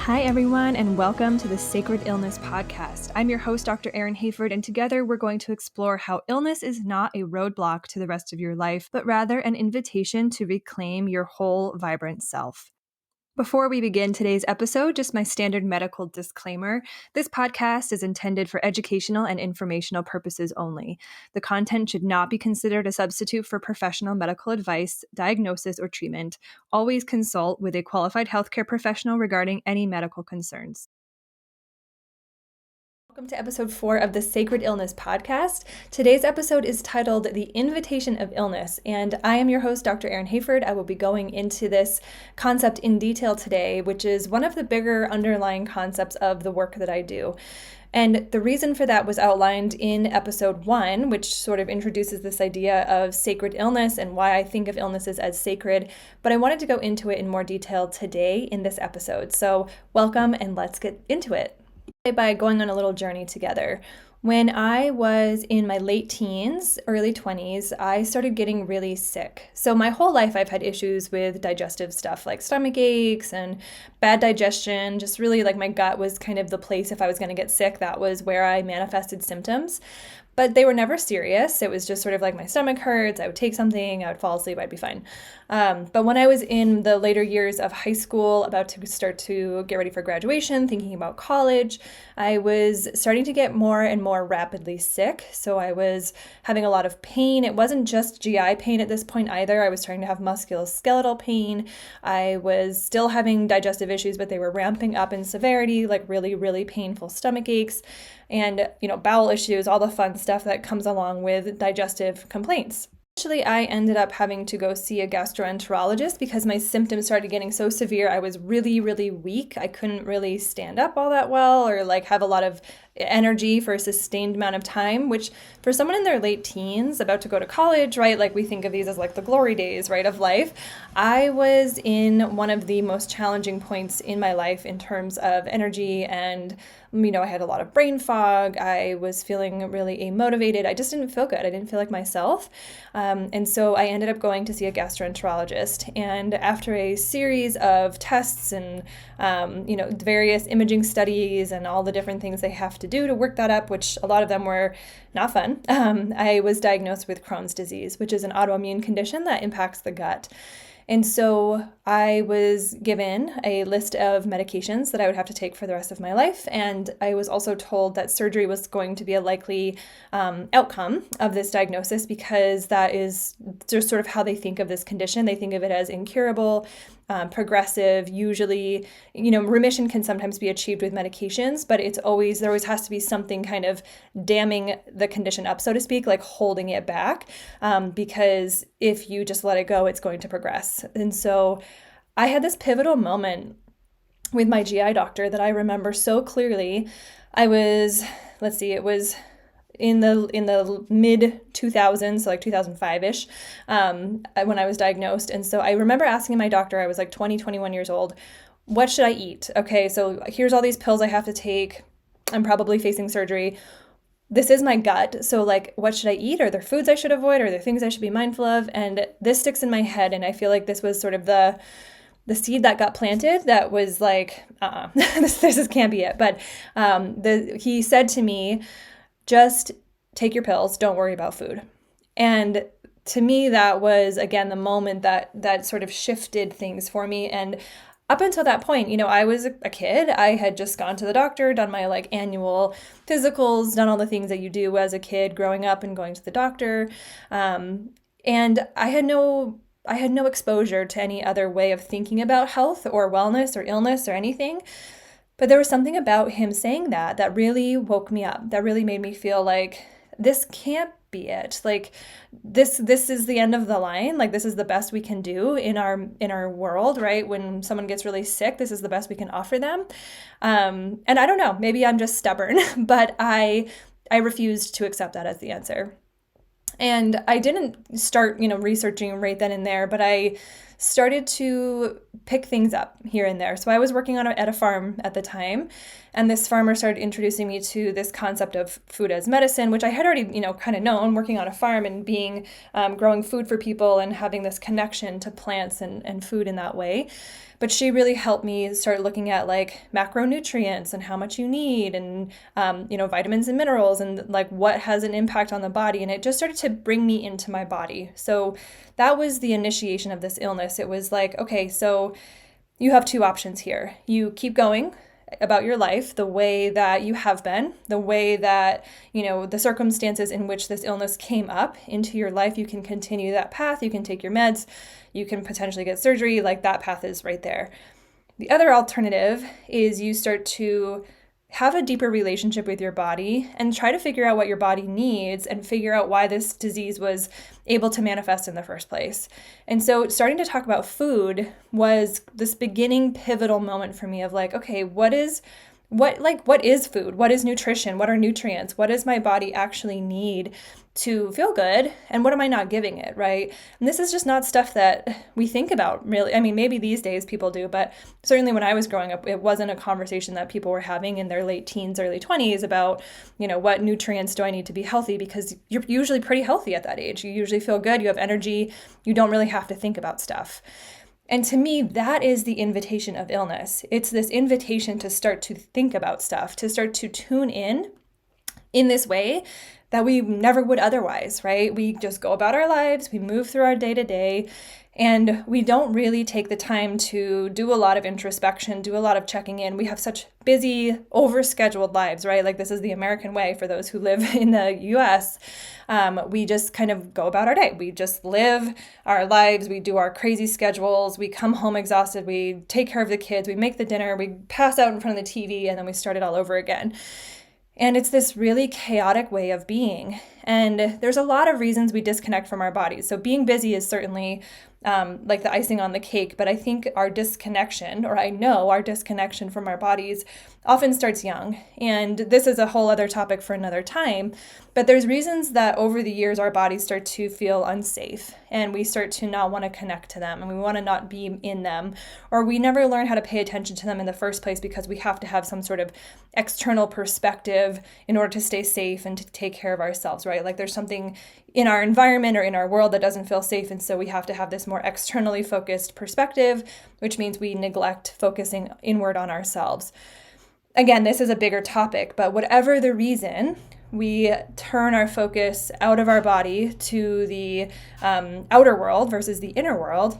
Hi, everyone, and welcome to the Sacred Illness Podcast. I'm your host, Dr. Erin Hayford, and together we're going to explore how illness is not a roadblock to the rest of your life, but rather an invitation to reclaim your whole, vibrant self. Before we begin today's episode, just my standard medical disclaimer. This podcast is intended for educational and informational purposes only. The content should not be considered a substitute for professional medical advice, diagnosis, or treatment. Always consult with a qualified healthcare professional regarding any medical concerns. Welcome to episode 4 of the Sacred Illness Podcast. Today's episode is titled The Invitation of Illness, and I am your host, Dr. Erin Hayford. I will be going into this concept in detail today, which is one of the bigger underlying concepts of the work that I do. And the reason for that was outlined in episode 1, which sort of introduces this idea of sacred illness and why I think of illnesses as sacred. But I wanted to go into it in more detail today in this episode. So welcome, and let's get into it. By going on a little journey together. When I was in my late teens, early 20s, I started getting really sick. So my whole life I've had issues with digestive stuff like stomach aches and bad digestion. Just really like my gut was kind of the place if I was going to get sick, that was where I manifested symptoms. But they were never serious. It was just sort of like my stomach hurts, I would take something, I would fall asleep, I'd be fine. But when I was in the later years of high school, about to start to get ready for graduation, thinking about college, I was starting to get more and more rapidly sick. So I was having a lot of pain. It wasn't just GI pain at this point either. I was starting to have musculoskeletal pain. I was still having digestive issues, but they were ramping up in severity, like really, really painful stomach aches and, bowel issues, all the fun stuff that comes along with digestive complaints. Eventually, I ended up having to go see a gastroenterologist because my symptoms started getting so severe. I was really, really weak. I couldn't really stand up all that well or have a lot of energy for a sustained amount of time, which for someone in their late teens about to go to college, right? Like we think of these as like the glory days, right, of life. I was in one of the most challenging points in my life in terms of energy and I had a lot of brain fog. I was feeling really amotivated. I just didn't feel good. I didn't feel like myself. And so I ended up going to see a gastroenterologist. And after a series of tests and, various imaging studies and all the different things they have to do to work that up, which a lot of them were not fun, I was diagnosed with Crohn's disease, which is an autoimmune condition that impacts the gut. And so I was given a list of medications that I would have to take for the rest of my life. And I was also told that surgery was going to be a likely outcome of this diagnosis because that is just sort of how they think of this condition. They think of it as incurable, progressive. Usually, remission can sometimes be achieved with medications, but there always has to be something kind of damming the condition up, so to speak, like holding it back, because if you just let it go, it's going to progress. And so I had this pivotal moment with my GI doctor that I remember so clearly. It was in the mid 2000s, so like 2005-ish, when I was diagnosed. And so I remember asking my doctor, I was like 21 years old, what should I eat? Okay, so here's all these pills I have to take. I'm probably facing surgery. This is my gut. So what should I eat? Are there foods I should avoid? Are there things I should be mindful of? And this sticks in my head. And I feel like this was sort of the seed that got planted that was like, this can't be it. But he said to me, just take your pills. Don't worry about food. And to me, that was, again, the moment that sort of shifted things for me. And up until that point, I was a kid. I had just gone to the doctor, done my annual physicals, done all the things that you do as a kid growing up and going to the doctor. And I had no exposure to any other way of thinking about health or wellness or illness or anything. But there was something about him saying that really woke me up, that really made me feel like this can't be it. This is the end of the line. This is the best we can do in our world, right? When someone gets really sick, this is the best we can offer them. And I don't know, maybe I'm just stubborn, but I refused to accept that as the answer. And I didn't start, researching right then and there, but I started to pick things up here and there. So I was working at a farm at the time, and this farmer started introducing me to this concept of food as medicine, which I had already, kind of known working on a farm and being growing food for people and having this connection to plants and food in that way. But she really helped me start looking at like macronutrients and how much you need and, vitamins and minerals and like what has an impact on the body. And it just started to bring me into my body. So that was the initiation of this illness. It was like, okay, so you have two options here. You keep going about your life the way that you have been, the way that, the circumstances in which this illness came up into your life, you can continue that path, you can take your meds, you can potentially get surgery, like that path is right there. The other alternative is you start to have a deeper relationship with your body and try to figure out what your body needs and figure out why this disease was able to manifest in the first place. And so starting to talk about food was this beginning pivotal moment for me of like, okay, what is food? What is nutrition? What are nutrients? What does my body actually need to feel good? And what am I not giving it, right? And this is just not stuff that we think about really. I mean, maybe these days people do, but certainly when I was growing up, it wasn't a conversation that people were having in their late teens, early 20s about, what nutrients do I need to be healthy? Because you're usually pretty healthy at that age. You usually feel good, you have energy, you don't really have to think about stuff. And to me, that is the invitation of illness. It's this invitation to start to think about stuff, to start to tune in this way that we never would otherwise, right? We just go about our lives, we move through our day to day, and we don't really take the time to do a lot of introspection, do a lot of checking in. We have such busy, overscheduled lives, right? Like this is the American way for those who live in the US. We just kind of go about our day. We just live our lives. We do our crazy schedules. We come home exhausted. We take care of the kids. We make the dinner. We pass out in front of the TV, and then we start it all over again. And it's this really chaotic way of being. And there's a lot of reasons we disconnect from our bodies. So being busy is certainly like the icing on the cake, but I think our disconnection, or I know our disconnection from our bodies often starts young. And this is a whole other topic for another time, but there's reasons that over the years our bodies start to feel unsafe and we start to not want to connect to them and we want to not be in them, or we never learn how to pay attention to them in the first place because we have to have some sort of external perspective in order to stay safe and to take care of ourselves, right? Like there's something in our environment or in our world that doesn't feel safe, and so we have to have this more externally focused perspective, which means we neglect focusing inward on ourselves. Again, this is a bigger topic, but whatever the reason, we turn our focus out of our body to the outer world versus the inner world,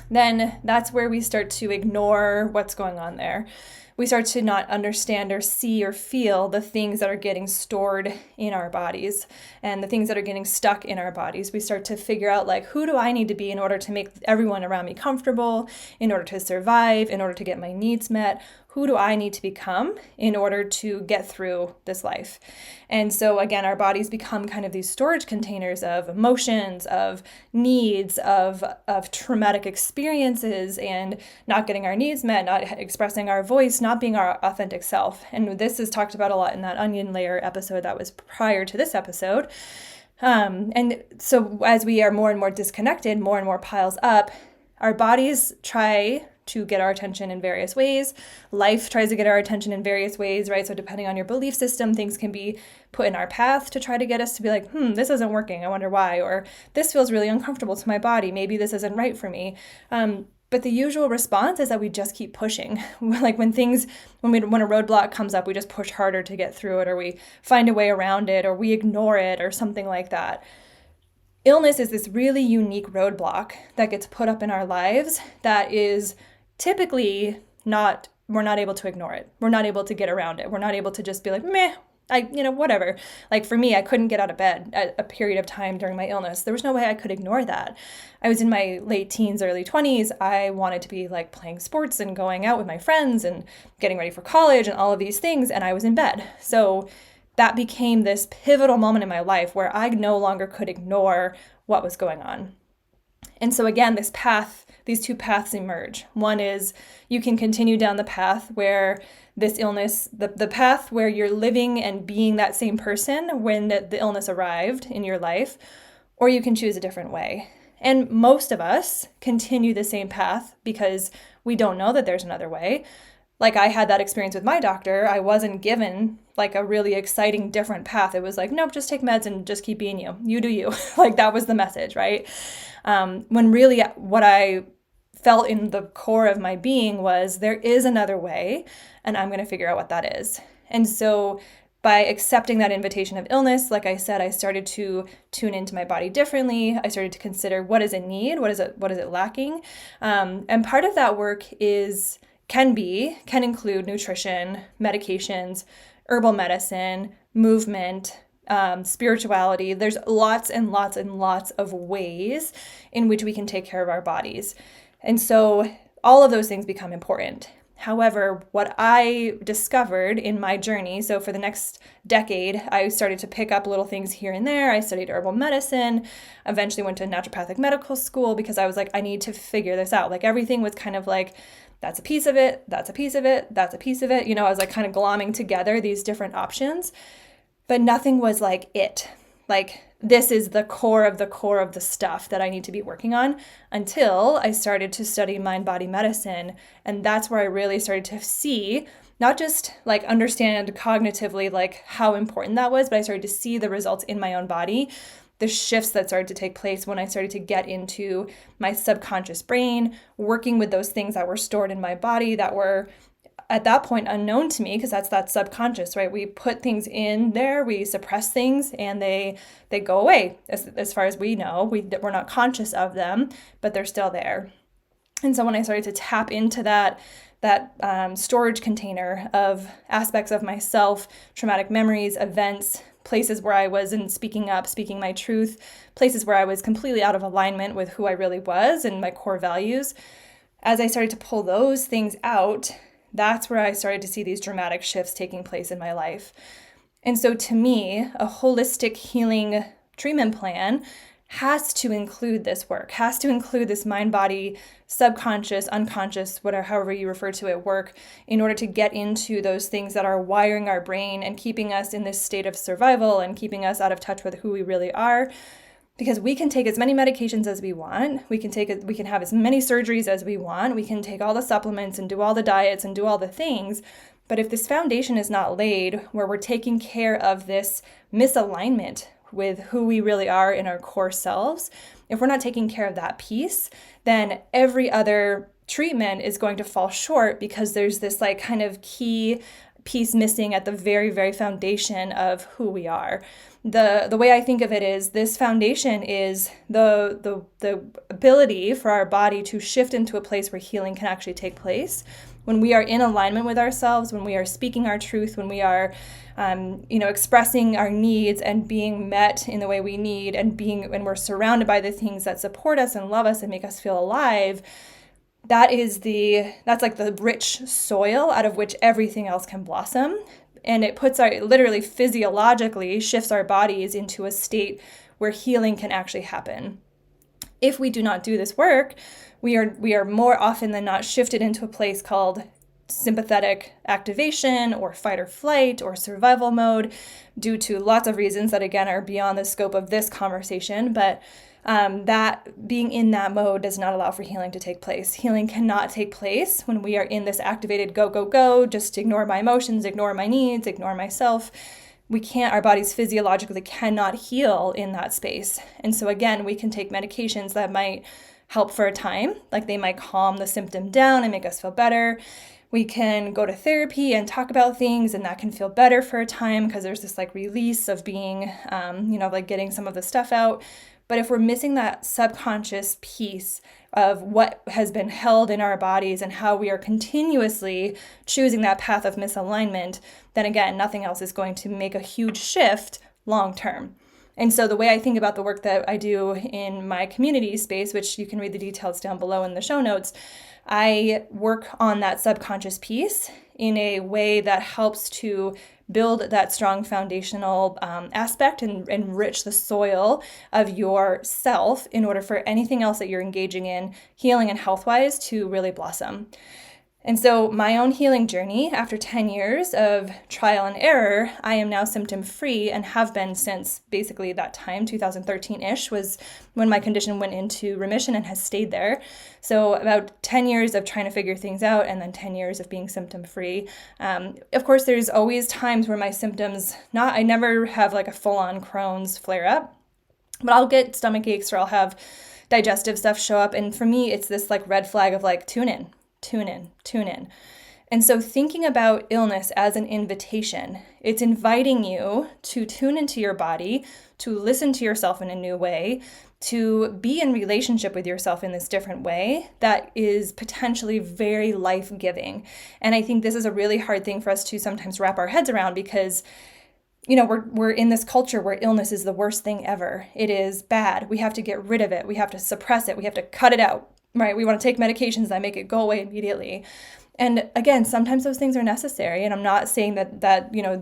then that's where we start to ignore what's going on there. We start to not understand or see or feel the things that are getting stored in our bodies and the things that are getting stuck in our bodies. We start to figure out like, who do I need to be in order to make everyone around me comfortable, in order to survive, in order to get my needs met? Who do I need to become in order to get through this life? And so again, our bodies become kind of these storage containers of emotions, of needs, of traumatic experiences, and not getting our needs met, not expressing our voice, not being our authentic self. And this is talked about a lot in that onion layer episode that was prior to this episode. And so as we are more and more disconnected, more and more piles up, our bodies try to get our attention in various ways. Life tries to get our attention in various ways, right? So depending on your belief system, things can be put in our path to try to get us to be like, this isn't working, I wonder why, or this feels really uncomfortable to my body, maybe this isn't right for me. But the usual response is that we just keep pushing. Like when a roadblock comes up, we just push harder to get through it, or we find a way around it, or we ignore it, or something like that. Illness is this really unique roadblock that gets put up in our lives that is typically we're not able to ignore it. We're not able to get around it. We're not able to just be like, meh, whatever. Like for me, I couldn't get out of bed at a period of time during my illness. There was no way I could ignore that. I was in my late teens, early 20s. I wanted to be like playing sports and going out with my friends and getting ready for college and all of these things. And I was in bed. So that became this pivotal moment in my life where I no longer could ignore what was going on. And so again, these two paths emerge. One is you can continue down the path where this illness, the path where you're living and being that same person when the illness arrived in your life, or you can choose a different way. And most of us continue the same path because we don't know that there's another way. Like I had that experience with my doctor. I wasn't given like a really exciting different path. It was like, nope, just take meds and just keep being you. You do you. Like that was the message, right? When really what I felt in the core of my being was there is another way, and I'm going to figure out what that is. And so by accepting that invitation of illness, like I said, I started to tune into my body differently. I started to consider, what does it need? What is it lacking? And part of that work can include nutrition, medications, herbal medicine, movement, spirituality. There's lots and lots and lots of ways in which we can take care of our bodies. And so all of those things become important. However, what I discovered in my journey, so for the next decade, I started to pick up little things here and there. I studied herbal medicine, eventually went to naturopathic medical school because I was like, I need to figure this out. Like everything was kind of like, that's a piece of it, that's a piece of it, that's a piece of it. I was like kind of glomming together these different options, but nothing was like it. Like this is the core of the stuff that I need to be working on, until I started to study mind-body medicine. And that's where I really started to see, not just like understand cognitively like how important that was, but I started to see the results in my own body, the shifts that started to take place when I started to get into my subconscious brain, working with those things that were stored in my body that were at that point unknown to me, because that's that subconscious, right? We put things in there, we suppress things, and they go away. As far as we know, we're not conscious of them, but they're still there. And so when I started to tap into that storage container of aspects of myself, traumatic memories, events, places where I wasn't speaking up, speaking my truth, places where I was completely out of alignment with who I really was and my core values, as I started to pull those things out, that's where I started to see these dramatic shifts taking place in my life. And so to me, a holistic healing treatment plan has to include this work, has to include this mind, body, subconscious, unconscious, whatever, however you refer to it, work, in order to get into those things that are wiring our brain and keeping us in this state of survival and keeping us out of touch with who we really are. Because we can take as many medications as we want. We can have as many surgeries as we want. We can take all the supplements and do all the diets and do all the things. But if this foundation is not laid, where we're taking care of this misalignment with who we really are in our core selves, if we're not taking care of that piece, then every other treatment is going to fall short, because there's this like kind of key piece missing at the very, very foundation of who we are. The way I think of it is, this foundation is the ability for our body to shift into a place where healing can actually take place. When we are in alignment with ourselves, when we are speaking our truth, when we are expressing our needs and being met in the way we need, and when we're surrounded by the things that support us and love us and make us feel alive, that's like the rich soil out of which everything else can blossom. And it literally physiologically shifts our bodies into a state where healing can actually happen. If we do not do this work, we are more often than not shifted into a place called sympathetic activation or fight or flight or survival mode, due to lots of reasons that again are beyond the scope of this conversation. But that being in that mode does not allow for healing to take place. Healing cannot take place when we are in this activated go, go, go, just ignore my emotions, ignore my needs, ignore myself. Our bodies physiologically cannot heal in that space. And so again, we can take medications that might help for a time, like they might calm the symptom down and make us feel better. We can go to therapy and talk about things, and that can feel better for a time because there's this like release of being, like getting some of the stuff out. But if we're missing that subconscious piece of what has been held in our bodies and how we are continuously choosing that path of misalignment, then again, nothing else is going to make a huge shift long term. And so the way I think about the work that I do in my community space, which you can read the details down below in the show notes, I work on that subconscious piece in a way that helps to build that strong foundational aspect and enrich the soil of yourself in order for anything else that you're engaging in, healing and health-wise, to really blossom. And so my own healing journey, after 10 years of trial and error, I am now symptom-free and have been since basically that time, 2013-ish, was when my condition went into remission and has stayed there. So about 10 years of trying to figure things out and then 10 years of being symptom-free. Of course, there's always times where my symptoms, I never have like a full-on Crohn's flare-up, but I'll get stomach aches or I'll have digestive stuff show up. And for me, it's this like red flag of like, tune in. And so thinking about illness as an invitation, it's inviting you to tune into your body, to listen to yourself in a new way, to be in relationship with yourself in this different way that is potentially very life-giving. And I think this is a really hard thing for us to sometimes wrap our heads around because we're in this culture where illness is the worst thing ever. It is bad. We have to get rid of it. We have to suppress it. We have to cut it out. Right? We want to take medications that make it go away immediately. And again, sometimes those things are necessary. And I'm not saying that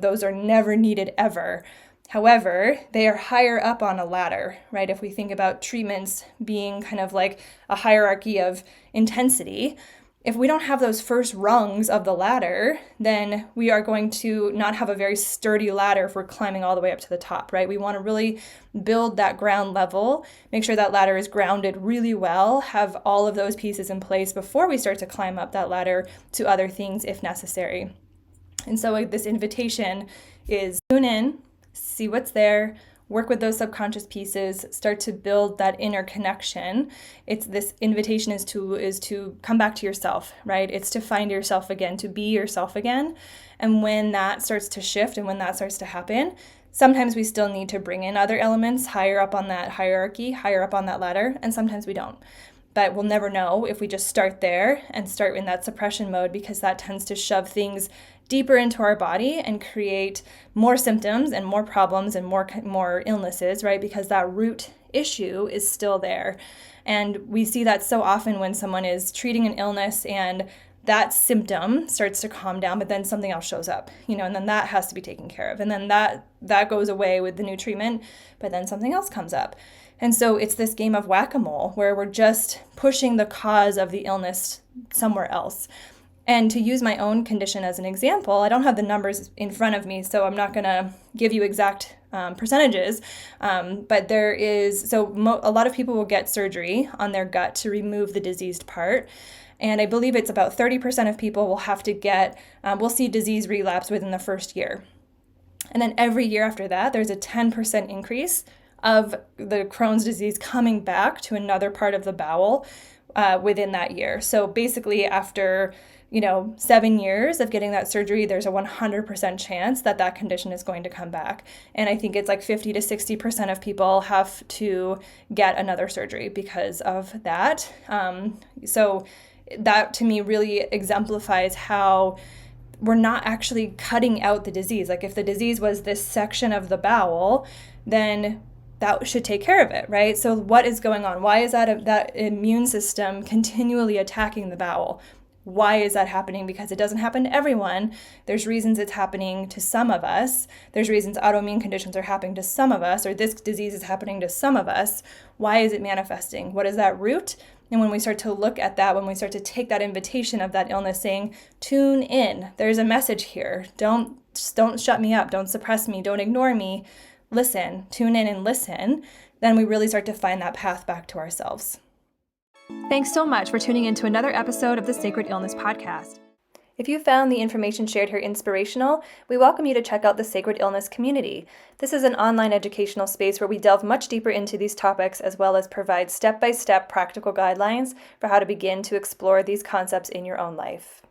those are never needed ever. However, they are higher up on a ladder, right? If we think about treatments being kind of like a hierarchy of intensity, if we don't have those first rungs of the ladder, then we are going to not have a very sturdy ladder if we're climbing all the way up to the top, right? We want to really build that ground level, make sure that ladder is grounded really well, have all of those pieces in place before we start to climb up that ladder to other things if necessary. And so this invitation is tune in, see what's there, work with those subconscious pieces, start to build that inner connection. It's this invitation is to come back to yourself, right? It's to find yourself again, to be yourself again. And when that starts to shift and when that starts to happen, sometimes we still need to bring in other elements higher up on that hierarchy, higher up on that ladder, and sometimes we don't. But we'll never know if we just start there and start in that suppression mode, because that tends to shove things deeper into our body and create more symptoms and more problems and more illnesses, right? Because that root issue is still there. And we see that so often when someone is treating an illness and that symptom starts to calm down, but then something else shows up, and then that has to be taken care of. And then that goes away with the new treatment, but then something else comes up. And so it's this game of whack-a-mole where we're just pushing the cause of the illness somewhere else. And to use my own condition as an example, I don't have the numbers in front of me, so I'm not going to give you exact percentages, but there is, a lot of people will get surgery on their gut to remove the diseased part. And I believe it's about 30% of people will have to we'll see disease relapse within the first year. And then every year after that, there's a 10% increase of the Crohn's disease coming back to another part of the bowel within that year. So basically after 7 years of getting that surgery, there's a 100% chance that condition is going to come back. And I think it's like 50 to 60% of people have to get another surgery because of that. So that to me really exemplifies how we're not actually cutting out the disease. Like if the disease was this section of the bowel, then that should take care of it, right? So what is going on? Why is that immune system continually attacking the bowel? Why is that happening? Because it doesn't happen to everyone. There's reasons it's happening to some of us. There's reasons autoimmune conditions are happening to some of us, or this disease is happening to some of us. Why is it manifesting? What is that root? And when we start to look at that, when we start to take that invitation of that illness saying, tune in, there's a message here. Don't shut me up. Don't suppress me. Don't ignore me. Listen, tune in and listen. Then we really start to find that path back to ourselves. Thanks so much for tuning in to another episode of the Sacred Illness Podcast. If you found the information shared here inspirational, we welcome you to check out the Sacred Illness community. This is an online educational space where we delve much deeper into these topics, as well as provide step-by-step practical guidelines for how to begin to explore these concepts in your own life.